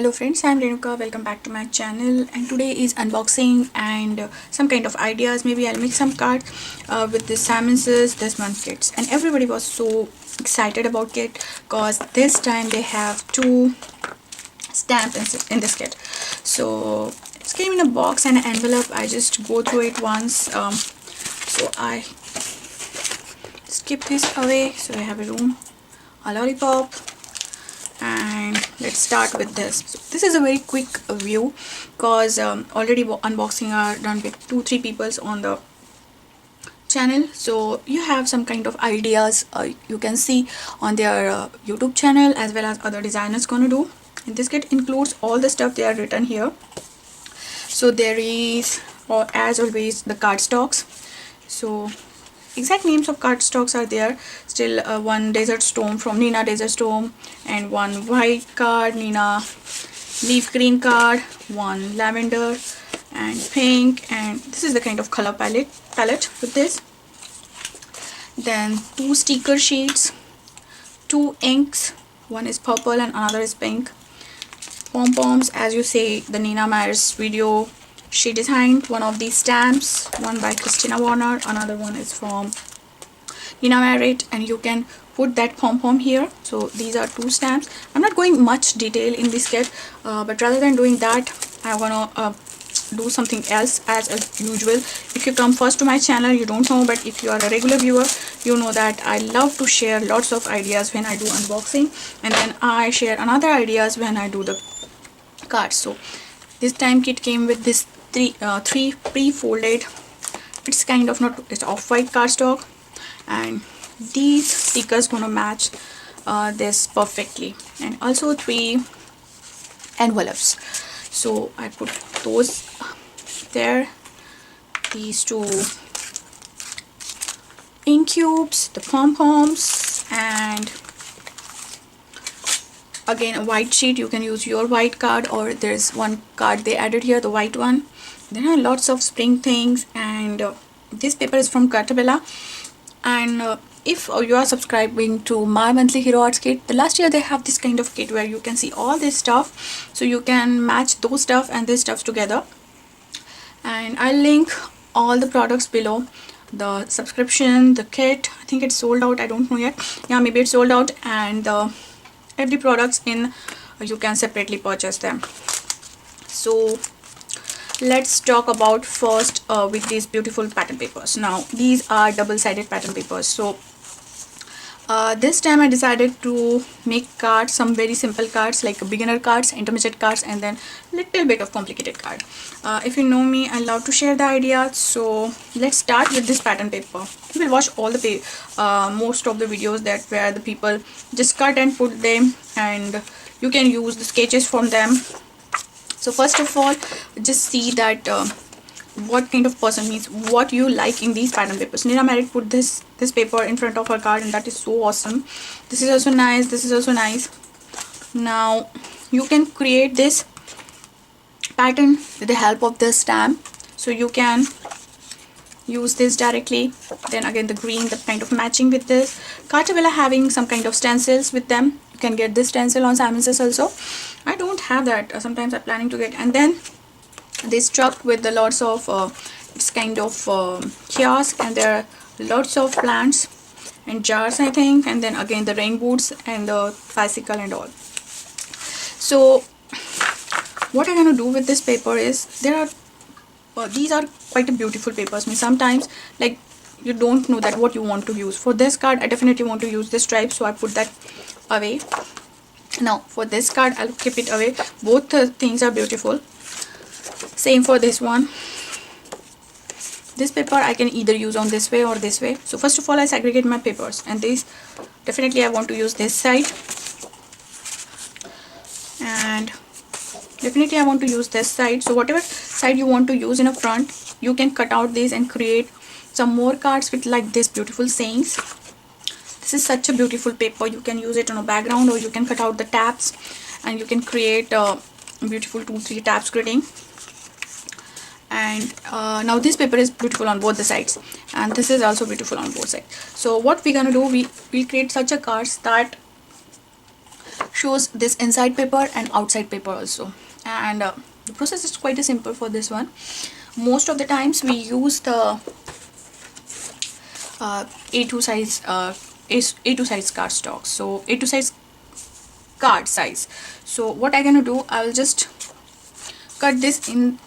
Hello friends, I'm Renuka. Welcome back to my channel, and today is unboxing and some kind of ideas. Maybe I'll make some cards with the Simmons's this month kits, and everybody was so excited about it because this time they have two stamps in this kit. So it came in a box and an envelope. I just go through it once. So I skip this away. So I have a room, a lollipop. And let's start with this. So this is a very quick view because already unboxing are done with 2-3 peoples on the channel, so you have some kind of ideas you can see on their YouTube channel as well as other designers gonna do. And this kit includes all the stuff they are written here. So there is, or as always, the cardstocks. So exact names of cardstocks are there. Still one Desert Storm from Nina Desert Storm, and one white card, Nina leaf green card, one lavender and pink, and this is the kind of color palette with this. Then 2 sticker sheets, 2 inks, one is purple and another is pink. Pom-poms, as you say, the Nina Meyer's video, she designed one of these stamps, one by Christina Warner, another one is from Nina Meyer, and you can put that pom-pom here. So these are 2 stamps. I'm not going much detail in this kit, but rather than doing that, I want to do something else as usual. If you come first to my channel, you don't know, but if you are a regular viewer, you know that I love to share lots of ideas when I do unboxing, and then I share another ideas when I do the cards. So this time kit came with this three pre-folded, it's kind of not, it's off-white cardstock, and these stickers gonna match this perfectly, and also 3 envelopes. So I put those there, these 2 ink cubes, the pom-poms, and again a white sheet. You can use your white card, or there's one card they added here, the white one. There are lots of spring things, and this paper is from Carta. And if you are subscribing to my monthly hero arts kit, the last year they have this kind of kit where you can see all this stuff, so you can match those stuff and this stuff together. And I'll link all the products below. The subscription, the kit, I think it's sold out, I don't know yet. Yeah, maybe it's sold out, and every products in you can separately purchase them. So let's talk about first with these beautiful pattern papers. Now these are double-sided pattern papers. So this time I decided to make cards, some very simple cards like beginner cards, intermediate cards, and then little bit of complicated card. If you know me, I love to share the ideas. So let's start with this pattern paper. You will watch all the most of the videos that where the people just cut and put them, and you can use the sketches from them. So first of all, just see that what kind of person, means what you like in these pattern papers. Nina Meyer put this paper in front of her card, and that is so awesome. This is also nice, this is also nice. Now you can create this pattern with the help of this stamp. So you can use this directly. Then again the green, the kind of matching with this. Carta having some kind of stencils with them. You can get this stencil on Simmons's also. I don't have that. Sometimes I'm planning to get. And then they struck with the lots of it's kind of kiosk, and there are lots of plants and jars, I think, and then again the rain boots and the bicycle and all. So what I'm gonna do with this paper is, there are these are quite a beautiful papers. I mean, sometimes like you don't know that what you want to use. For this card I definitely want to use this stripe, so I put that away. Now for this card I'll keep it away. Both things are beautiful. Same for this one. This paper I can either use on this way or this way. So first of all I segregate my papers, and these definitely I want to use this side, and definitely I want to use this side. So whatever side you want to use in a front, you can cut out these and create some more cards with like this beautiful sayings. This is such a beautiful paper. You can use it on a background, or you can cut out the tabs and you can create a beautiful 2-3 tabs grading. And now this paper is beautiful on both the sides, and this is also beautiful on both sides. So what we're gonna do, we'll create such a cards that shows this inside paper and outside paper also. And the process is quite simple for this one. Most of the times we use the A2 size A2 size cardstock. So A2 size card size. So what I'm gonna do, I will just cut this in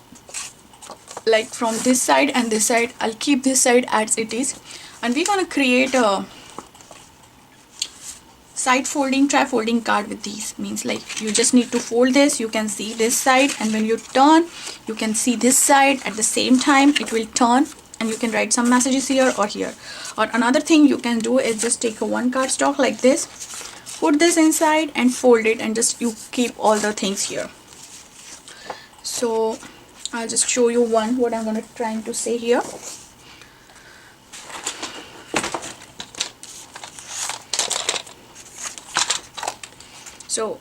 like from this side and this side. I'll keep this side as it is, and we're gonna create a side folding, tri-folding card with these. Means like you just need to fold this, you can see this side, and when you turn you can see this side at the same time. It will turn and you can write some messages here or here. Or another thing you can do is just take a one cardstock like this, put this inside and fold it, and just you keep all the things here. So I'll just show you what I'm going to trying to say here. So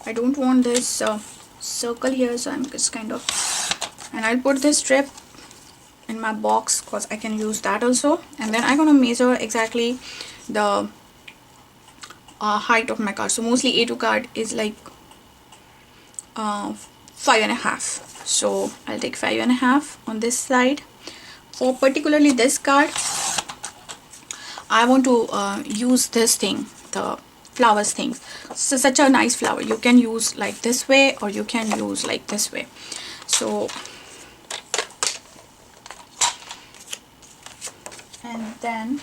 I don't want this circle here, so I'm just kind of, and I'll put this strip in my box because I can use that also. And then I'm gonna measure exactly the height of my card. So mostly A2 card is like 5.5. So I'll take 5.5 on this side. For particularly this card, I want to use this thing, the flowers thing. So such a nice flower. You can use like this way or you can use like this way. So and then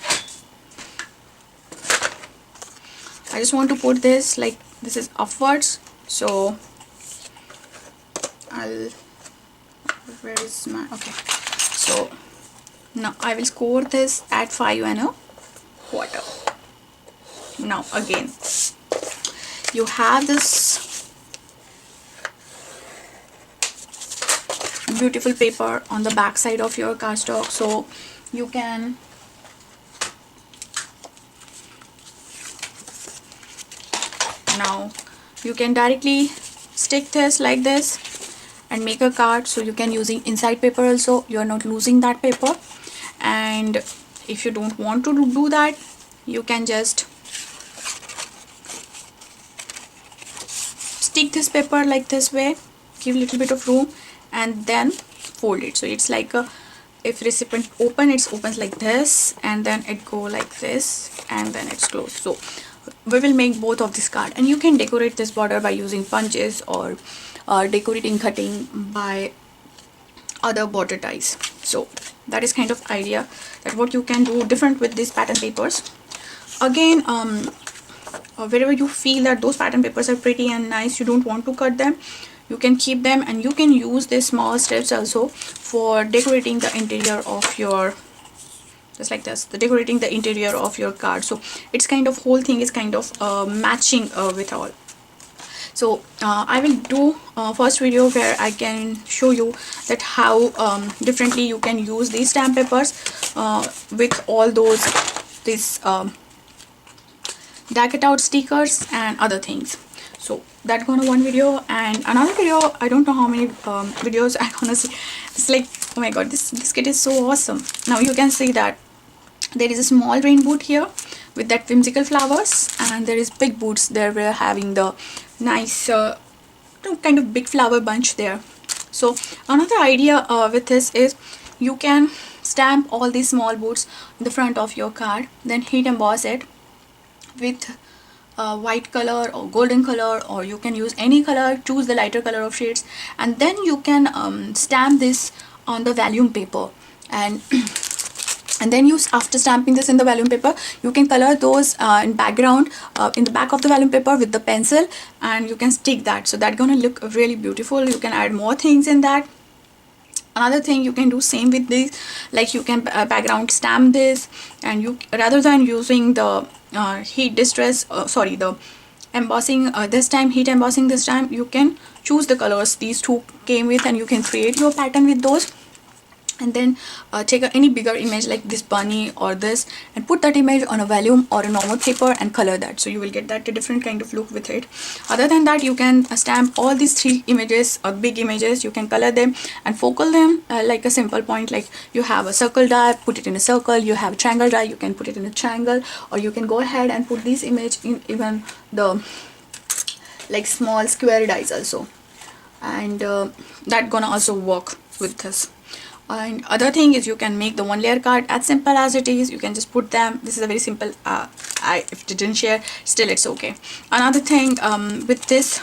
I just want to put this like this is upwards. So where is my, okay, so now I will score this at 5.25. Now again you have this beautiful paper on the back side of your cardstock, so you can now you can directly stick this like this and make a card. So you can using inside paper also, you are not losing that paper. And if you don't want to do that, you can just stick this paper like this way, give a little bit of room and then fold it. So it's like a, if recipient open, it opens like this and then it go like this and then it's closed. So we will make both of this card, and you can decorate this border by using punches or decorating cutting by other border ties. So that is kind of idea that what you can do different with these pattern papers. Again, wherever you feel that those pattern papers are pretty and nice, you don't want to cut them, you can keep them, and you can use these small strips also for decorating the interior of your, just like this, the decorating the interior of your card. So it's kind of whole thing is kind of matching with all. So I will do first video where I can show you that how differently you can use these stamp papers with all those this deck it out stickers and other things. So that's gonna one video, and another video, I don't know how many videos I gonna see. It's like, oh my god, this kit is so awesome. Now you can see that there is a small rain boot here with that whimsical flowers, and there is big boots there. We're having the nice kind of big flower bunch there. So another idea with this is you can stamp all these small boots in the front of your card, then heat emboss it with white color or golden color, or you can use any color, choose the lighter color of shades, and then you can stamp this on the vellum paper, and and then you, after stamping this in the vellum paper, you can color those in background in the back of the vellum paper with the pencil, and you can stick that. So that's gonna look really beautiful. You can add more things in that. Another thing you can do same with this, like you can background stamp this, and you, rather than using the heat distress the embossing this time, heat embossing this time, you can choose the colors these two came with, and you can create your pattern with those, and then take any bigger image like this bunny or this, and put that image on a vellum or a normal paper and color that. So you will get that a different kind of look with it. Other than that, you can stamp all these three images or big images, you can color them and focal them like a simple point. Like you have a circle die, put it in a circle, you have a triangle die, you can put it in a triangle, or you can go ahead and put this image in even the like small square dies also, and that gonna also work with this. And other thing is you can make the one layer card as simple as it is. You can just put them. This is a very simple, if it didn't share, still it's okay. Another thing, with this,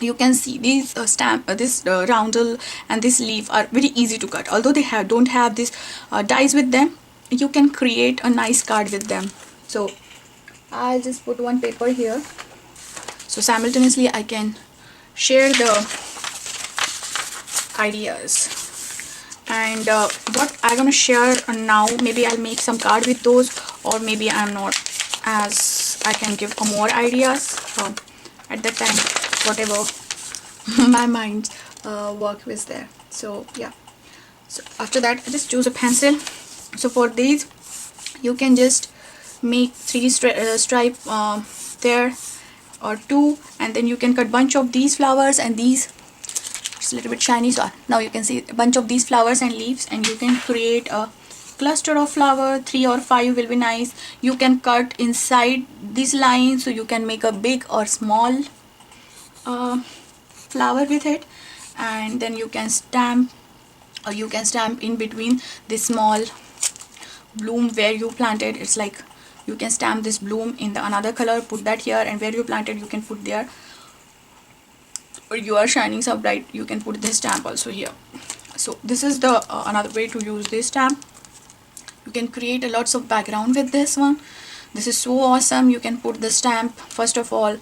you can see these this roundel and this leaf are very easy to cut. Although they don't have these dies with them, you can create a nice card with them. So I'll just put one paper here, so simultaneously I can share the ideas. And what I'm gonna share now, maybe I'll make some card with those, or maybe I'm not, as I can give more ideas at that time, whatever my mind work was there. So yeah, so after that I just choose a pencil. So for these you can just make 3 stripe there, or 2, and then you can cut bunch of these flowers, and these, it's a little bit shiny, so now you can see a bunch of these flowers and leaves, and you can create a cluster of flower. 3 or 5 will be nice. You can cut inside this line, so you can make a big or small flower with it, and then you can stamp, or you can stamp in between this small bloom where you planted. It's like you can stamp this bloom in the another color, put that here, and where you planted you can put there. Or you are shining so bright, you can put this stamp also here. So this is the another way to use this stamp. You can create a lots of background with this one. This is so awesome. You can put the stamp first of all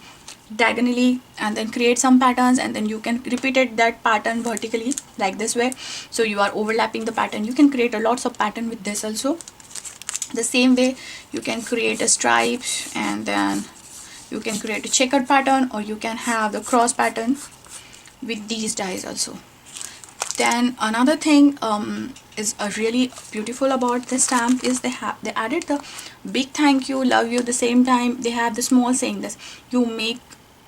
diagonally, and then create some patterns, and then you can repeat it, that pattern vertically, like this way. So you are overlapping the pattern. You can create a lots of pattern with this also. The same way you can create a stripe, and then you can create a checkered pattern, or you can have the cross pattern with these dies also. Then another thing is really beautiful about this stamp is they added the big thank you, love you. The same time they have the small saying this, you make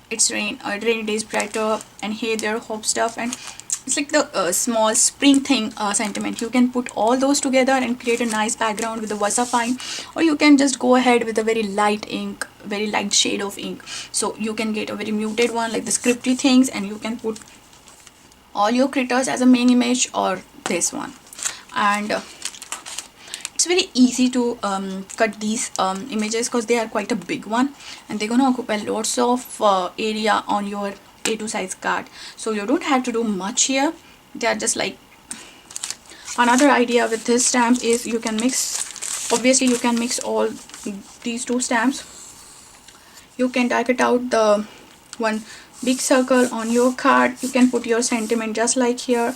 it's rainy days brighter, and hey there, hope stuff. And it's like the small spring thing sentiment. You can put all those together and create a nice background with the Wasserfine, or you can just go ahead with a very light ink, very light shade of ink. So you can get a very muted one like the scripty things, and you can put all your critters as a main image, or this one. And it's very easy to cut these images because they are quite a big one, and they're gonna occupy lots of area on your A2 size card. So you don't have to do much here. They are just like, another idea with this stamp is you can mix, obviously you can mix all these 2 stamps. You can type it out the one big circle on your card. You can put your sentiment just like here,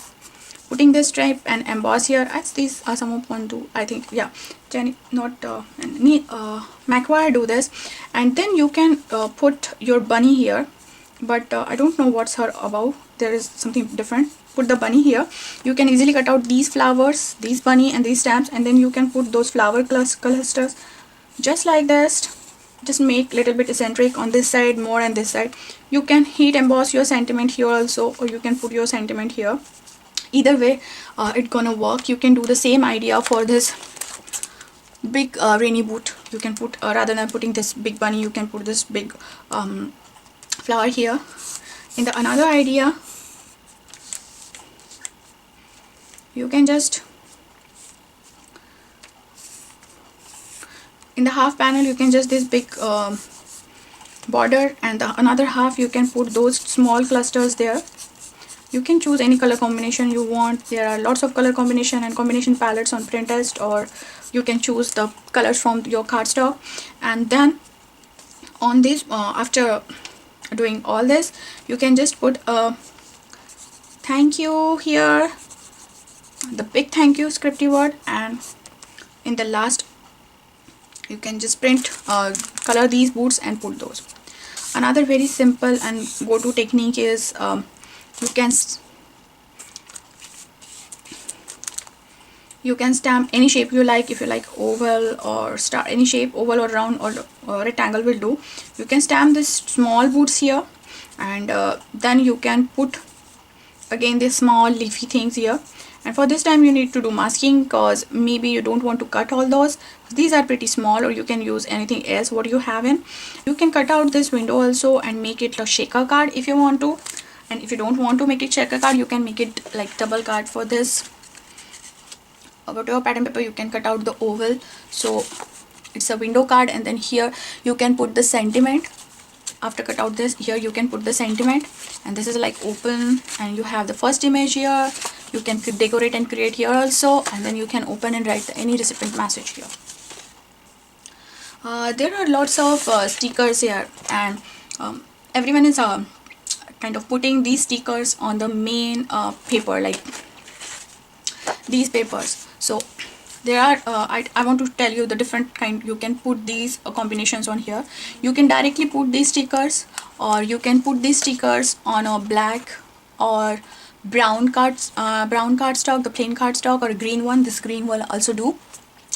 putting this stripe and emboss here, as these are some of one do, I think, yeah, Jenny, not McQuire do this. And then you can put your bunny here, but I don't know what's her about. There is something different. Put the bunny here. You can easily cut out these flowers, these bunny and these stamps, and then you can put those flower clusters just like this. Just make little bit eccentric on this side, more on this side. You can heat emboss your sentiment here also, or you can put your sentiment here. Either way it's gonna work. You can do the same idea for this big rainy boot. You can put rather than putting this big bunny, you can put this big flower here. In the another idea, you can just, in the half panel you can just this big border, and the another half you can put those small clusters there. You can choose any color combination you want. There are lots of color combination and combination palettes on Pinterest, or you can choose the colors from your cardstock. And then on this after doing all this, you can just put a thank you here, the big thank you scripty word, and in the last you can just print color these boots and put those. Another very simple and go-to technique is you can stamp any shape you like. If you like oval or star, any shape, oval or round or rectangle will do. You can stamp this small boots here, and then you can put again these small leafy things here. And for this time you need to do masking, because maybe you don't want to cut all those. these are pretty small, or you can use anything else what you have in. You can cut out this window also and make it a shaker card if you want to, and if you don't want to make it shaker card, you can make it like double card. For this whatever pattern paper, you can cut out the oval, so it's a window card, and then here you can put the sentiment. After cut out this, here you can put the sentiment, and this is like open, and you have the first image here. You can decorate and create here also, and then you can open and write any recipient message here. There are lots of stickers here, and everyone is kind of putting these stickers on the main paper, like these papers. So there are I want to tell you the different kind you can put these combinations on here. You can directly put these stickers, or you can put these stickers on a black or brown cardstock, the plain cardstock, or a green one. This green will also do.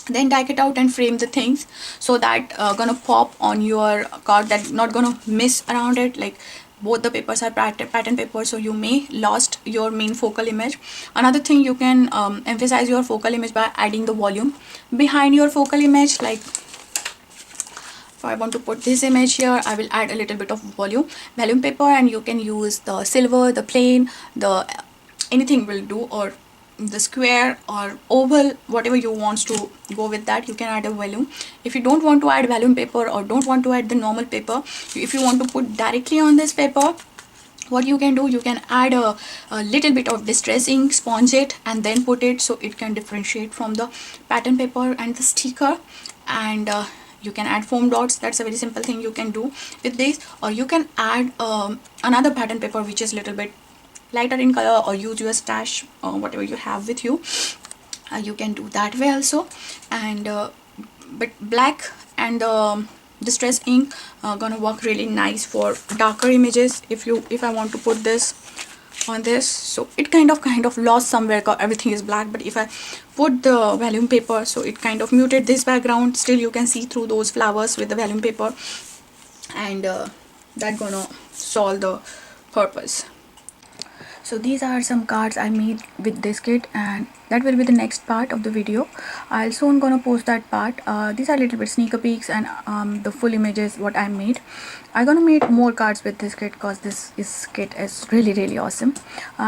Then take it out and frame the things so that gonna pop on your card, that not gonna miss around it. Like both the papers are pattern paper, so you may lost your main focal image. Another thing, you can emphasize your focal image by adding the volume behind your focal image. Like if I want to put this image here, I will add a little bit of volume paper, and you can use the silver, the plain, the anything will do, or the square or oval, whatever you want to go with that. You can add a volume. If you don't want to add volume paper, or don't want to add the normal paper, if you want to put directly on this paper, what you can do, you can add a little bit of distress ink, sponge it, and then put it, so it can differentiate from the pattern paper and the sticker. And you can add foam dots. That's a very simple thing you can do with this. Or you can add another pattern paper which is little bit lighter in color, or use your stash or whatever you have with you. You can do that way also. And but black and distress ink gonna work really nice for darker images. If I want to put this on this, so it kind of lost somewhere because everything is black. But if I put the volume paper, so it kind of muted this background. Still you can see through those flowers with the volume paper, and that gonna solve the purpose. So these are some cards I made with this kit, and that will be the next part of the video. I'll soon gonna post that part. These are little bit sneaker peeks and the full images what I made. I'm gonna make more cards with this kit because this kit is really awesome.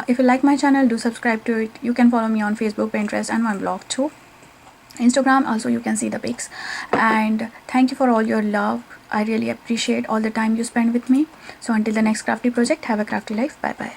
If you like my channel, do subscribe to it. You can follow me on Facebook, Pinterest, and my blog too. Instagram also, you can see the pics. And thank you for all your love. I really appreciate all the time you spend with me. So until the next crafty project, have a crafty life. Bye bye.